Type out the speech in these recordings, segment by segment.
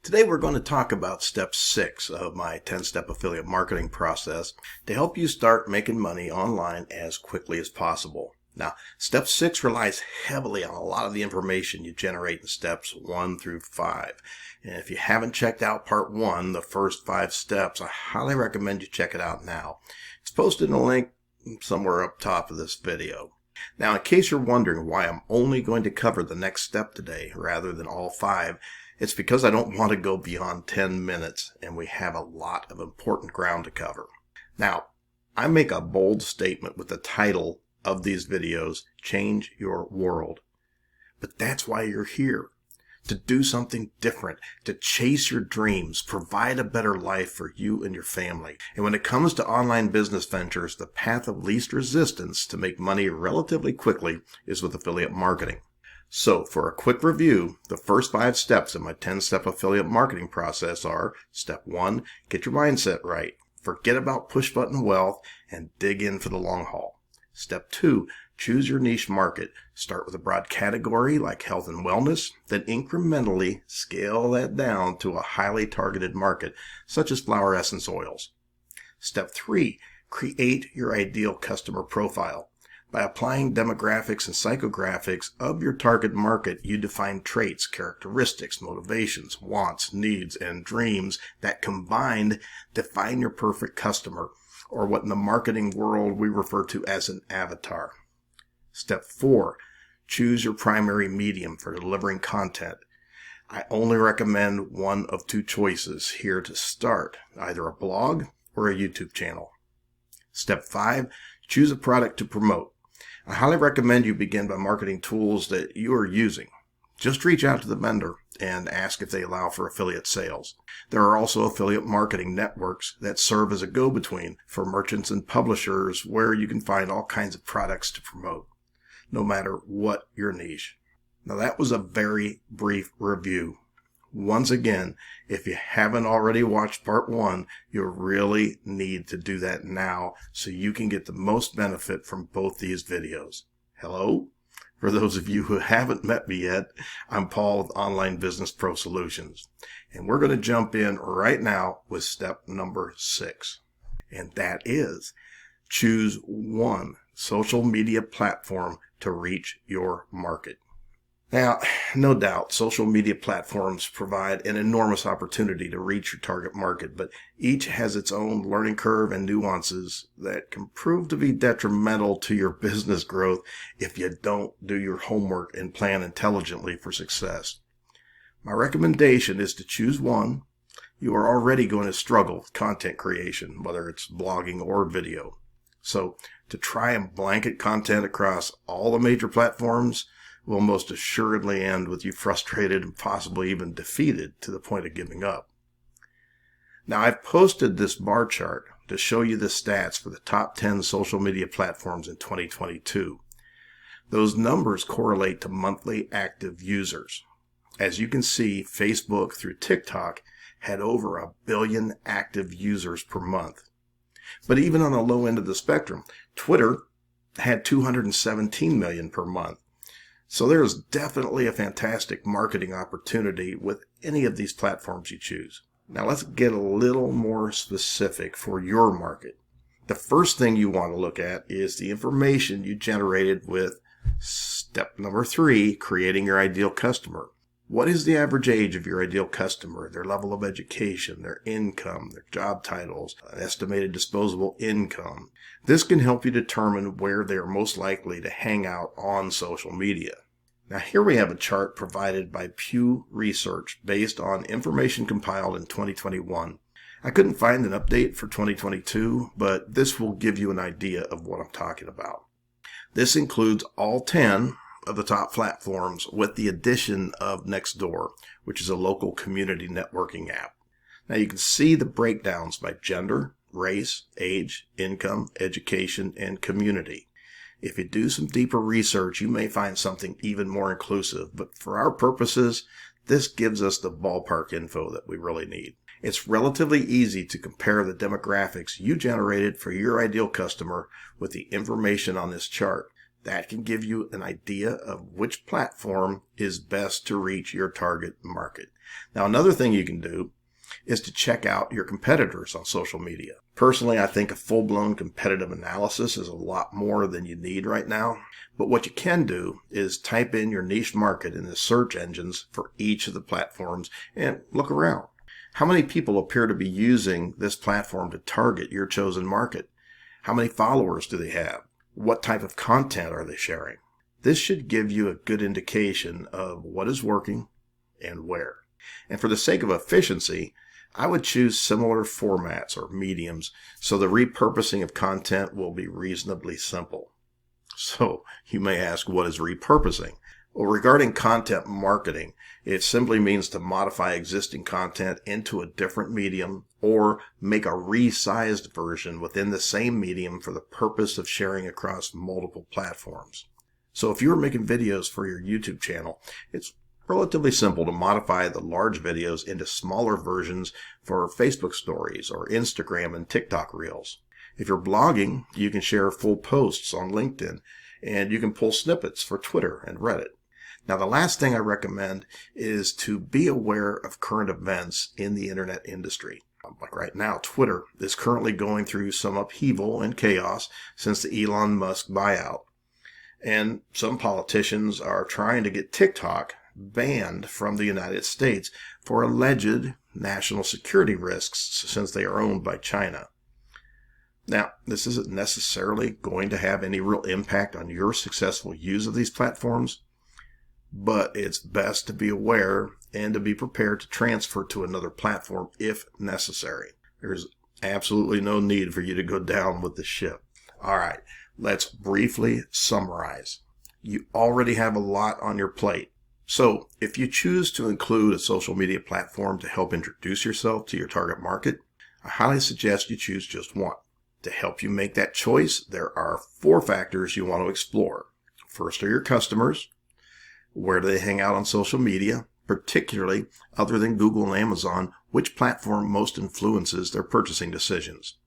Today we're going to talk about step 6 of my 10-step affiliate marketing process to help you start making money online as quickly as possible. Now, step 6 relies heavily on a lot of the information you generate in steps 1 through 5. And if you haven't checked out part 1, the first 5 steps, I highly recommend you check it out now. It's posted in a link somewhere up top of this video. Now, in case you're wondering why I'm only going to cover the next step today rather than all 5, it's because I don't want to go beyond 10 minutes and we have a lot of important ground to cover. Now, I make a bold statement with the title of these videos, Change Your World. But that's why you're here. To do something different, to chase your dreams, provide a better life for you and your family. And when it comes to online business ventures, the path of least resistance to make money relatively quickly is with affiliate marketing. So for a quick review, the first 5 steps in my 10-step affiliate marketing process are: step 1, get your mindset right. Forget about push-button wealth and dig in for the long haul. Step 2, choose your niche market. Start with a broad category like health and wellness, then incrementally scale that down to a highly targeted market, such as flower essence oils. Step 3, create your ideal customer profile. By applying demographics and psychographics of your target market, you define traits, characteristics, motivations, wants, needs, and dreams that combined define your perfect customer, or what in the marketing world we refer to as an avatar. Step 4, choose your primary medium for delivering content. I only recommend one of 2 choices here to start, either a blog or a YouTube channel. Step 5, choose a product to promote. I highly recommend you begin by marketing tools that you are using. Just reach out to the vendor and ask if they allow for affiliate sales. There are also affiliate marketing networks that serve as a go-between for merchants and publishers where you can find all kinds of products to promote, no matter what your niche. Now that was a very brief review. Once again, if you haven't already watched part 1, you really need to do that now so you can get the most benefit from both these videos. Hello? For those of you who haven't met me yet, I'm Paul with Online Business Pro Solutions. And we're going to jump in right now with step number 6. And that is, choose one social media platform to reach your market. Now, no doubt, social media platforms provide an enormous opportunity to reach your target market, but each has its own learning curve and nuances that can prove to be detrimental to your business growth if you don't do your homework and plan intelligently for success. My recommendation is to choose one. You are already going to struggle with content creation, whether it's blogging or video. So, to try and blanket content across all the major platforms will most assuredly end with you frustrated and possibly even defeated to the point of giving up. Now, I've posted this bar chart to show you the stats for the top 10 social media platforms in 2022. Those numbers correlate to monthly active users. As you can see, Facebook through TikTok had over 1 billion active users per month. But even on the low end of the spectrum, Twitter had 217 million per month. So there is definitely a fantastic marketing opportunity with any of these platforms you choose. Now let's get a little more specific for your market. The first thing you want to look at is the information you generated with step number 3, creating your ideal customer. What is the average age of your ideal customer, their level of education, their income, their job titles, estimated disposable income? This can help you determine where they are most likely to hang out on social media. Now here we have a chart provided by Pew Research based on information compiled in 2021. I couldn't find an update for 2022, but this will give you an idea of what I'm talking about. This includes all 10 of the top platforms with the addition of Nextdoor, which is a local community networking app. Now you can see the breakdowns by gender, race, age, income, education, and community. If you do some deeper research, you may find something even more inclusive, but for our purposes, this gives us the ballpark info that we really need. It's relatively easy to compare the demographics you generated for your ideal customer with the information on this chart. That can give you an idea of which platform is best to reach your target market. Now, another thing you can do is to check out your competitors on social media. Personally, I think a full-blown competitive analysis is a lot more than you need right now. But what you can do is type in your niche market in the search engines for each of the platforms and look around. How many people appear to be using this platform to target your chosen market? How many followers do they have? What type of content are they sharing? This should give you a good indication of what is working and where. And for the sake of efficiency, I would choose similar formats or mediums so the repurposing of content will be reasonably simple. So you may ask, what is repurposing? Well, regarding content marketing, it simply means to modify existing content into a different medium or make a resized version within the same medium for the purpose of sharing across multiple platforms. So if you're making videos for your YouTube channel, it's relatively simple to modify the large videos into smaller versions for Facebook stories or Instagram and TikTok reels. If you're blogging, you can share full posts on LinkedIn, and you can pull snippets for Twitter and Reddit. Now, the last thing I recommend is to be aware of current events in the internet industry. Like right now, Twitter is currently going through some upheaval and chaos since the Elon Musk buyout. And some politicians are trying to get TikTok banned from the United States for alleged national security risks since they are owned by China. Now, this isn't necessarily going to have any real impact on your successful use of these platforms, but it's best to be aware and to be prepared to transfer to another platform if necessary. There's absolutely no need for you to go down with the ship. All right, let's briefly summarize. You already have a lot on your plate. So if you choose to include a social media platform to help introduce yourself to your target market, I highly suggest you choose just one. To help you make that choice, there are 4 factors you want to explore. First are your customers. Where do they hang out on social media? Particularly, other than Google and Amazon, which platform most influences their purchasing decisions?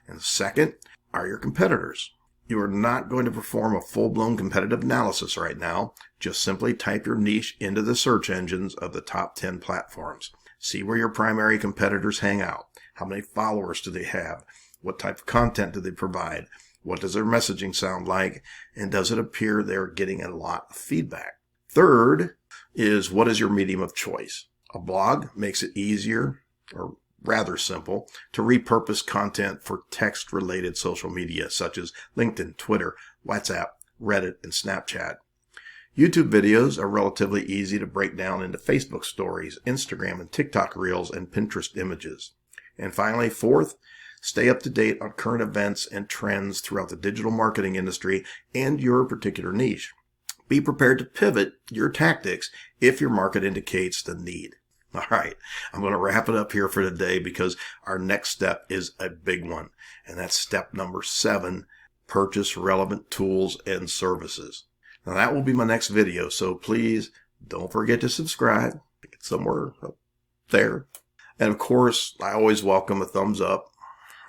And second are your competitors. You are not going to perform a full-blown competitive analysis right now. Just simply type your niche into the search engines of the top 10 platforms. See where your primary competitors hang out. How many followers do they have? What type of content do they provide? What does their messaging sound like? And does it appear they're getting a lot of feedback? Third is, what is your medium of choice? A blog makes it easier, or rather simple, to repurpose content for text-related social media such as LinkedIn, Twitter, WhatsApp, Reddit, and Snapchat. YouTube videos are relatively easy to break down into Facebook stories, Instagram and TikTok reels, and Pinterest images. And finally, fourth, stay up to date on current events and trends throughout the digital marketing industry and your particular niche. Be prepared to pivot your tactics if your market indicates the need. All right, I'm going to wrap it up here for today because our next step is a big one, and that's step number 7, purchase relevant tools and services. Now, that will be my next video, so please don't forget to subscribe. It's somewhere up there. And of course, I always welcome a thumbs up,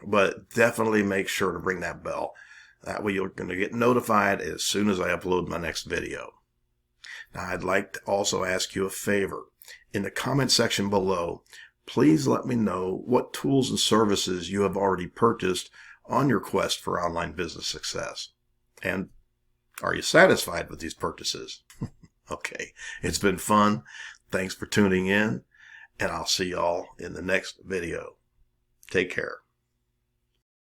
but definitely make sure to ring that bell. That way you're going to get notified as soon as I upload my next video. Now, I'd like to also ask you a favor. In the comment section below, please let me know what tools and services you have already purchased on your quest for online business success. And are you satisfied with these purchases? Okay, it's been fun. Thanks for tuning in, and I'll see y'all in the next video. Take care.